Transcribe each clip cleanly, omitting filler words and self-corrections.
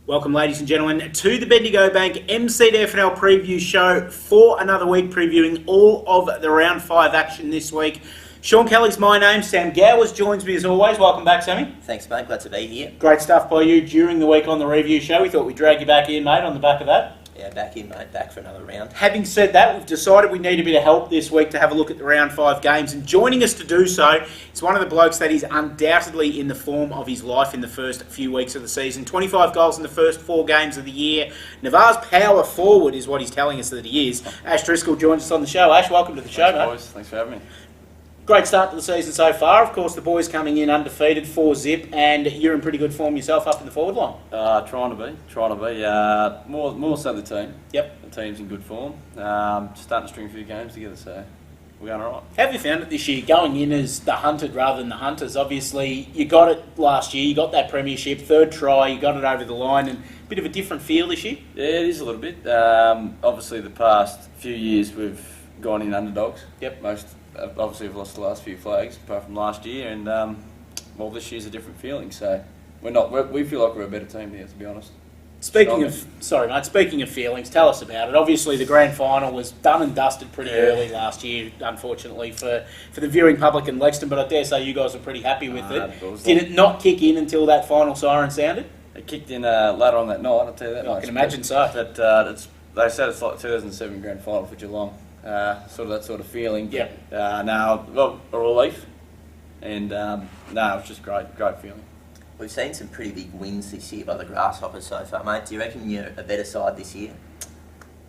Welcome, ladies and gentlemen, to the Bendigo Bank MCDFNL preview show for another week, previewing all of the round 5 action this week. Sean Kelly's my name. Sam Gowers joins me as always. Welcome back, Sammy. Thanks, mate. Glad to be here. Great stuff by you during the week on the review show. We thought we'd drag you back in, mate, on the back of that. Yeah, back in, mate. Back for another round. Having said that, we've decided we need a bit of help this week to have a look at the round 5 games, and joining us to do so is one of the blokes that is undoubtedly in the form of his life in the first few weeks of the season. 25 goals in the first 4 games of the year. Navarre's power forward is what he's telling us that he is. Ash Driscoll joins us on the show. Ash, welcome to the show, mate. Boys. Thanks for having me. Great start to the season so far. Of course, the boys coming in undefeated, 4-0, and you're in pretty good form yourself up in the forward line. Trying to be. More so the team. Yep. The team's in good form. Starting to string a few games together, so we're going all right. How have you found it this year, going in as the hunted rather than the hunters? Obviously, you got it last year, you got that premiership, 3rd try, you got it over the line, and a bit of a different feel this year? Yeah, it is a little bit. Obviously, the past few years we've gone in underdogs. Yep. Obviously, we've lost the last few flags, apart from last year, and this year's a different feeling. So we feel like we're a better team here, to be honest. Speaking of feelings, tell us about it. Obviously, the grand final was done and dusted pretty early last year, unfortunately, for the viewing public in Lexington, but I dare say you guys were pretty happy with it. Did it not kick in until that final siren sounded? It kicked in later on that night, I'll tell you that much. I can imagine so. But they said it's like the 2007 grand final for Geelong. That sort of feeling. Yeah. A relief, and it's just great feeling. We've seen some pretty big wins this year by the Grasshoppers so far, mate. Do you reckon you're a better side this year?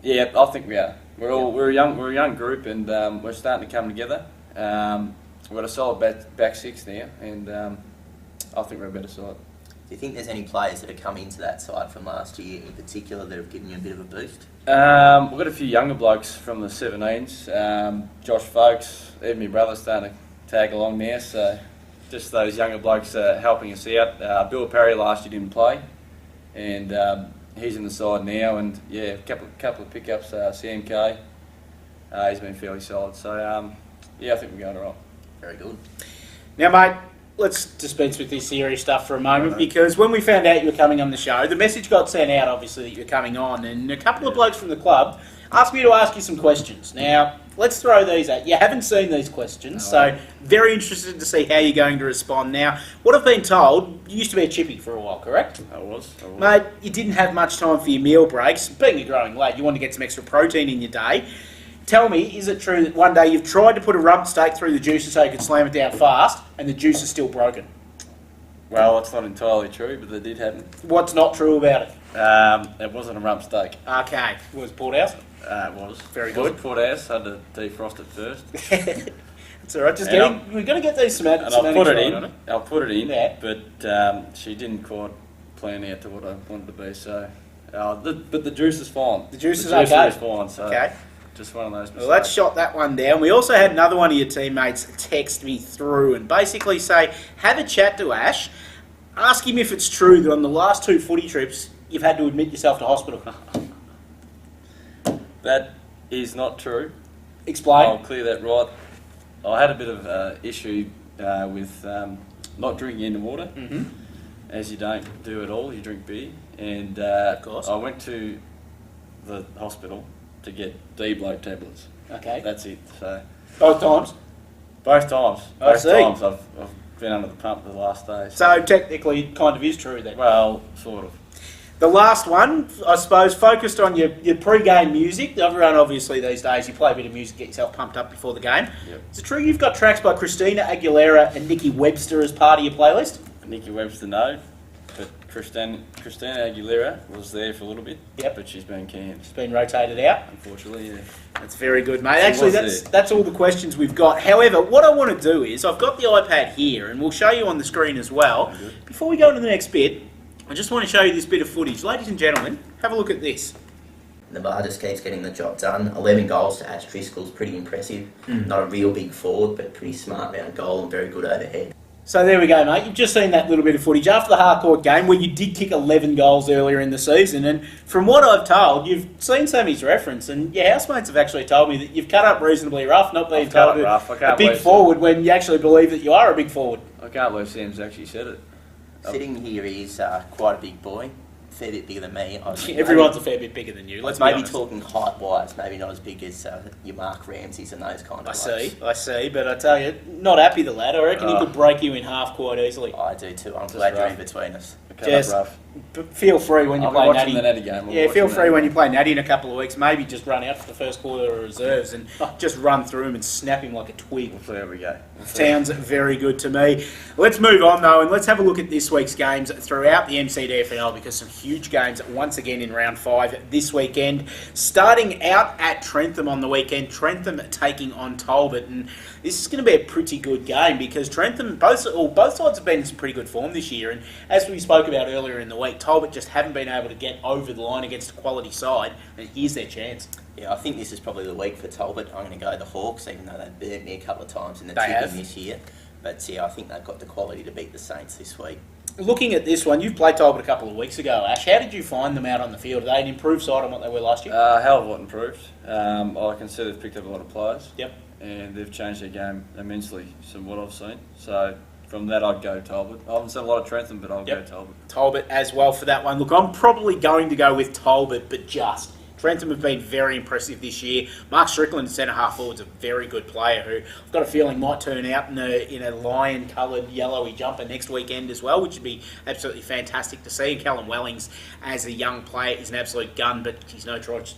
Yeah, I think we are. We're a young group, and we're starting to come together. We've got a solid back 6 now, and I think we're a better side. Do you think there's any players that have come into that side from last year in particular that have given you a bit of a boost? We've got a few younger blokes from the 17s. Josh Folks, even my brother's starting to tag along now, so just those younger blokes helping us out. Bill Perry last year didn't play, and he's in the side now, and a couple of pickups. Sam K, he's been fairly solid, so I think we're going all right. Very good. Now, mate, let's dispense with this serious stuff for a moment, because when we found out you were coming on the show, the message got sent out, obviously, that you were coming on, and a couple of blokes from the club asked me to ask you some questions. Now, let's throw these at you. You haven't seen these questions, so very interested to see how you're going to respond. Now, what I've been told, you used to be a chippy for a while, correct? I was. Mate, you didn't have much time for your meal breaks. Being a growing lad, you wanted to get some extra protein in your day. Tell me, is it true that one day you've tried to put a rump steak through the juicer so you could slam it down fast, and the juice is still broken? Well, it's not entirely true, but that did happen. What's not true about it? It wasn't a rump steak. Okay. Was it Porthouse? It was. Very good. Porthouse, had to defrost it first. It's all right. We're going to get these semantics. And I'll put it in. Yeah. But she didn't quite plan out to what I wanted to be. So, but the juice is fine. The juice is okay. Is fine. So okay. Just one of those mistakes. Well, let's shot that one down. We also had another one of your teammates text me through and basically say, have a chat to Ash, ask him if it's true that on the last 2 footy trips you've had to admit yourself to hospital. That is not true. Explain. I'll clear that right. I had a bit of an issue with not drinking any water, as you don't do at all. You drink beer, and of course. I went to the hospital to get D-bloat tablets. Okay. That's it. So Both times? Both times. I Both see. times I've been under the pump the last day. So technically it kind of is true then. Well, sort of. The last one, I suppose, focused on your pre-game music. Everyone, obviously, these days, you play a bit of music, get yourself pumped up before the game. Yep. Is it true you've got tracks by Christina Aguilera and Nikki Webster as part of your playlist? Nikki Webster, no. But Christina Aguilera was there for a little bit. Yep. But she's been canned. It's been rotated out. Unfortunately, yeah. That's very good, mate. Actually, that's all the questions we've got. However, what I want to do is, I've got the iPad here, and we'll show you on the screen as well. Before we go on to the next bit, I just want to show you this bit of footage. Ladies and gentlemen, have a look at this. Navarre just keeps getting the job done. 11 goals to Ash Driscoll's pretty impressive. Not a real big forward, but pretty smart round goal and very good overhead. So there we go, mate. You've just seen that little bit of footage after the Harcourt game where you did kick 11 goals earlier in the season. And from what I've told, you've seen Sammy's reference, and your housemates have actually told me that you've cut up reasonably rough, not being told a big forward when you actually believe that you are a big forward. I can't believe Sam's actually said it. Sitting here, he's quite a big boy. fair bit bigger than me. Everyone's a fair bit bigger than you. Let's be maybe honest. talking height-wise, maybe not as big as your Mark Ramseys and those kind of I see, but I tell you, not happy the lad. I reckon he could break you in half quite easily. I do too. I'm glad you're in between us. Just feel free when you play Natty. The Natty game. Yeah, feel free when you play Natty in a couple of weeks. Maybe just run out for the first quarter of reserves and just run through him and snap him like a twig. There we go. Sounds very good to me. Let's move on though, and let's have a look at this week's games throughout the MCDFNL, because some huge games once again in round 5 this weekend. Starting out at Trentham on the weekend, Trentham taking on Talbot, and this is going to be a pretty good game because Trentham, both sides have been in some pretty good form this year, and as we spoke about earlier in the week, Talbot just haven't been able to get over the line against a quality side, and here's their chance. Yeah, I think this is probably the week for Talbot. I'm going to go the Hawks, even though they've burnt me a couple of times in the tipping this year. But yeah, I think they've got the quality to beat the Saints this week. Looking at this one, you've played Talbot a couple of weeks ago, Ash. How did you find them out on the field? Are they an improved side on what they were last year? Hell of a lot improved. I can see they've picked up a lot of players. Yep. And they've changed their game immensely from what I've seen. So from that, I'd go Talbot. I haven't seen a lot of Trentham, but I'll go Talbot. Talbot as well for that one. Look, I'm probably going to go with Talbot, but just. Trentham have been very impressive this year. Mark Strickland, centre-half forward, is a very good player who I've got a feeling might turn out in a lion-coloured yellowy jumper next weekend as well, which would be absolutely fantastic to see. And Callum Wellings, as a young player, is an absolute gun, but he's no Clayton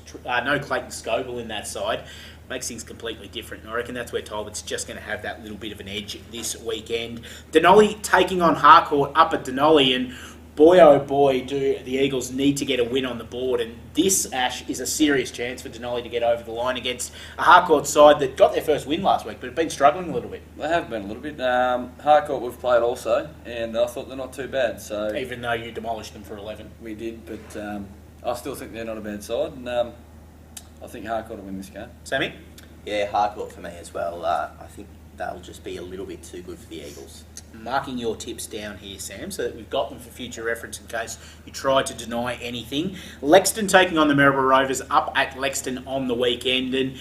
Scoble in that side. Makes things completely different, and I reckon that's where Talbot's just going to have that little bit of an edge this weekend. Denali taking on Harcourt up at Denali, and boy oh boy do the Eagles need to get a win on the board, and this, Ash, is a serious chance for Denali to get over the line against a Harcourt side that got their first win last week but have been struggling a little bit. They have been a little bit. Harcourt we've played also, and I thought they're not too bad. So even though you demolished them for 11. We did, but I still think they're not a bad side, and I think Harcourt will win this game. Sammy? Yeah, Harcourt for me as well. I think they'll just be a little bit too good for the Eagles. Marking your tips down here, Sam, so that we've got them for future reference in case you try to deny anything. Lexington taking on the Maryborough Rovers up at Lexington on the weekend, and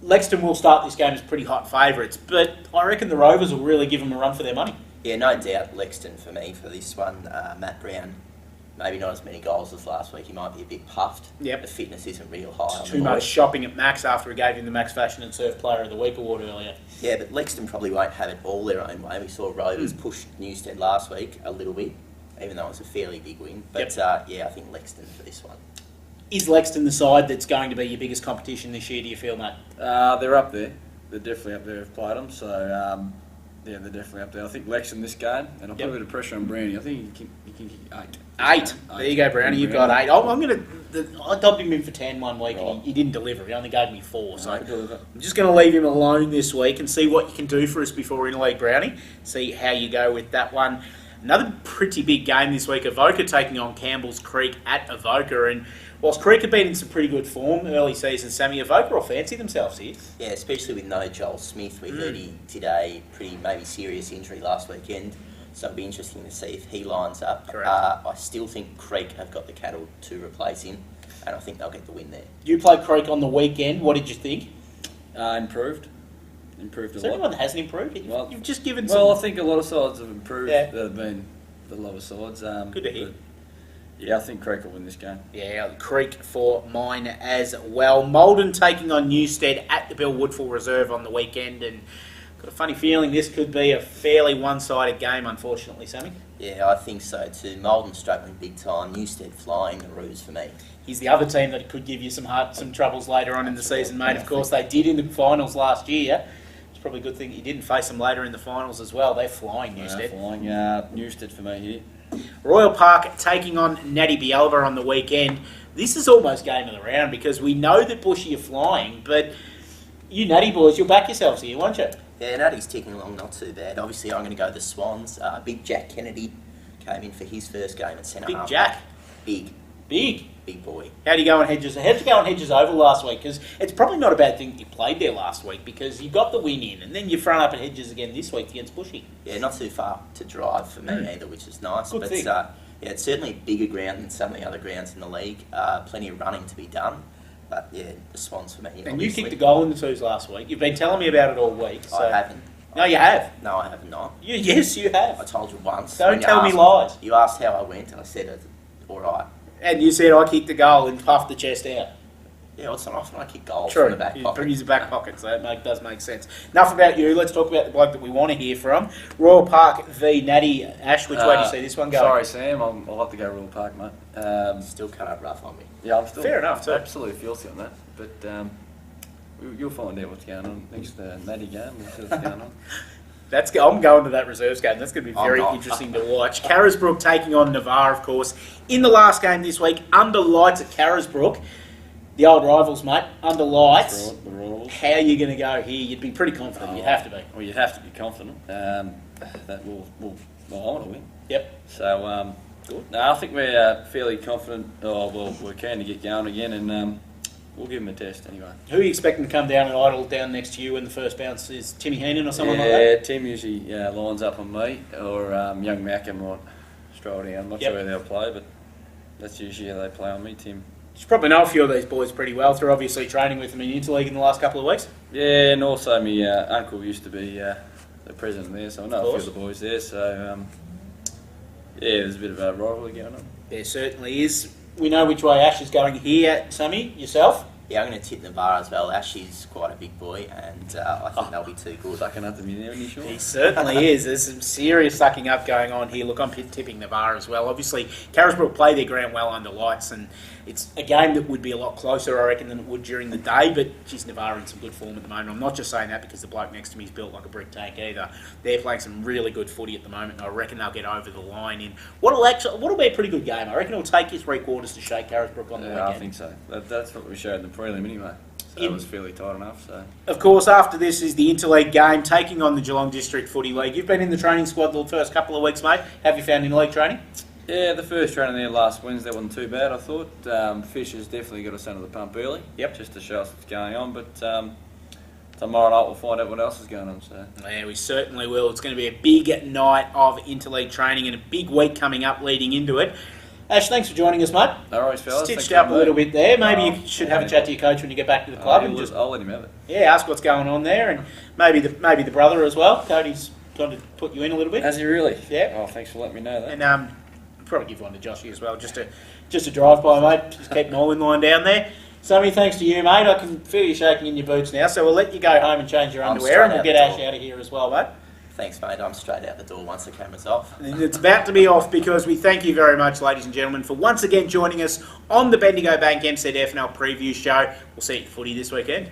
Lexington will start this game as pretty hot favourites, but I reckon the Rovers will really give them a run for their money. Yeah, no doubt Lexington for me for this one. Matt Brown, maybe not as many goals as last week. He might be a bit puffed. Yep. The fitness isn't real high. Too much shopping at Max after we gave him the Max Fashion and Surf Player of the Week award earlier. Yeah, but Lexington probably won't have it all their own way. We saw Rovers push Newstead last week a little bit, even though it was a fairly big win. But yeah, I think Lexington for this one. Is Lexington the side that's going to be your biggest competition this year, do you feel, mate? They're up there. They're definitely up there. I've played them, so yeah, they're definitely up there. I think Lexington this game, and I'll put a bit of pressure on Brownie. I think he can kick 8. 8. There you go, Brownie. You've got 8. I dubbed him in for 10 one week, and he didn't deliver. He only gave me 4. So I'm just going to leave him alone this week and see what you can do for us before Interleague, Brownie. See how you go with that one. Another pretty big game this week. Avoca taking on Campbell's Creek at Avoca, and whilst Creek have been in some pretty good form early season, Sammy, Avoca will fancy themselves here. Yeah, especially with no Joel Smith. We heard he did a pretty maybe serious injury last weekend, so it'll be interesting to see if he lines up. Correct. I still think Creek have got the cattle to replace him, and I think they'll get the win there. You played Creek on the weekend. What did you think? Improved a Is lot. anyone that hasn't improved? You've just given some... Well, I think a lot of sides have improved. Yeah. That have been the lower sides. Good to hear. Yeah, I think Creek will win this game. Yeah, Creek for mine as well. Malden taking on Newstead at the Bill Woodfull Reserve on the weekend, and got a funny feeling this could be a fairly one-sided game, unfortunately, Sammy. Yeah, I think so too. Malden struggling big time. Newstead flying the Roos for me. He's the other team that could give you some troubles later on in the season, mate. Of course, they did in the finals last year. It's probably a good thing you didn't face them later in the finals as well. They're flying, Newstead. Flying Newstead for me here. Royal Park taking on Natty Bialba on the weekend. This is almost game of the round because we know that Bushy are flying, but you Natty boys, you'll back yourselves here, won't you? Yeah, Natty's ticking along not too bad. Obviously, I'm going to go the Swans. Big Jack Kennedy came in for his first game at centre half. Big Jack. Big boy. How'd you go on Hedges? How'd you go on Hedges Oval last week? Because it's probably not a bad thing that you played there last week because you got the win in, and then you front up at Hedges again this week against Bushy. Yeah, not too far to drive for me either, which is nice. Good thing. Yeah, it's certainly a bigger ground than some of the other grounds in the league. Plenty of running to be done. But yeah, the Swans for me. And obviously. you kicked the goal in the twos last week. You've been telling me about it all week. So. I haven't. No, you have. No, I have not. Yes, you have. I told you once. Don't tell me lies. You asked how I went, and I said all right. And you said I kicked the goal and puffed the chest out. Yeah, well, it's not often I kick goals True. from the back pocket. Use the back pocket, so that does make sense. Enough about you. Let's talk about the bloke that we want to hear from. Royal Park v Natty. Ash, which way do you see this one going? Sorry, Sam. I'll have to go Royal Park, mate. Still cut up rough on me. Yeah, I'm still Fair enough, too. absolutely filthy on that. But you'll find out what's going on next Natty game. We'll see what's going on. I'm going to that reserves game. That's going to be I'm very not. interesting to watch. Carisbrook taking on Navarre, of course, in the last game this week, under lights at Carisbrook. The old rivals, mate, under lights. The Royals. How are you going to go here? You'd be pretty confident. You'd have to be. Well, you'd have to be confident that I want to win. Yep. So, good. No, I think we're fairly confident. We're keen to get going again, and we'll give them a test anyway. Who are you expecting to come down and idle down next to you when the first bounce? Is Timmy Heenan or someone like that? Yeah, Tim usually lines up on me, or young Macca might stroll down. I'm not sure where they'll play, but that's usually how they play on me, Tim. You should probably know a few of these boys pretty well through obviously training with them in Interleague in the last couple of weeks. Yeah, and also my uncle used to be the president there, so I know a few of the boys there. So there's a bit of a rivalry going on. There certainly is. We know which way Ash is going here. Sammy, yourself? Yeah, I'm going to tip Navarre as well. Ashley's quite a big boy, and I think they'll be too good. Sucking up to me there, are you sure? He certainly is. There's some serious sucking up going on here. Look, I'm tipping Navarre as well. Obviously, Carisbrook play their ground well under lights, and it's a game that would be a lot closer, I reckon, than it would during the day, but geez, Navarre in some good form at the moment. I'm not just saying that because the bloke next to me is built like a brick tank either. They're playing some really good footy at the moment, and I reckon they'll get over the line in what'll be a pretty good game. I reckon it'll take you 3 quarters to shake Carisbrook on the weekend. I think so. That's what we showed in the prelim anyway. So it was fairly tight enough. So, of course, after this is the Interleague game, taking on the Geelong District Footy League. You've been in the training squad the first couple of weeks, mate. Have you found Interleague training? yeah, the first training there last Wednesday wasn't too bad, I thought. Fisher's definitely got us under the pump early. Yep. Just to show us what's going on. But tomorrow night we'll find out what else is going on. So. Yeah, we certainly will. It's going to be a big night of Interleague training and a big week coming up leading into it. Ash, thanks for joining us, mate. No worries, fellas. Stitched up a little bit there. Maybe you should have a chat to your coach when you get back to the club and just I'll let him have it. ask what's going on there, and maybe the brother as well. Cody's trying to put you in a little bit. Has he really? Yeah. Oh, thanks for letting me know that. And probably give one to Joshy as well, just a drive by, mate. Just keep an all-in line down there. Sammy, thanks to you, mate. I can feel you shaking in your boots now, so we'll let you go home and change your underwear, and we'll get Ash out of here as well, mate. Thanks, mate. I'm straight out the door once the camera's off. And it's about to be off because we thank you very much, ladies and gentlemen, for once again joining us on the Bendigo Bank MCDFNL preview show. We'll see you at footy this weekend.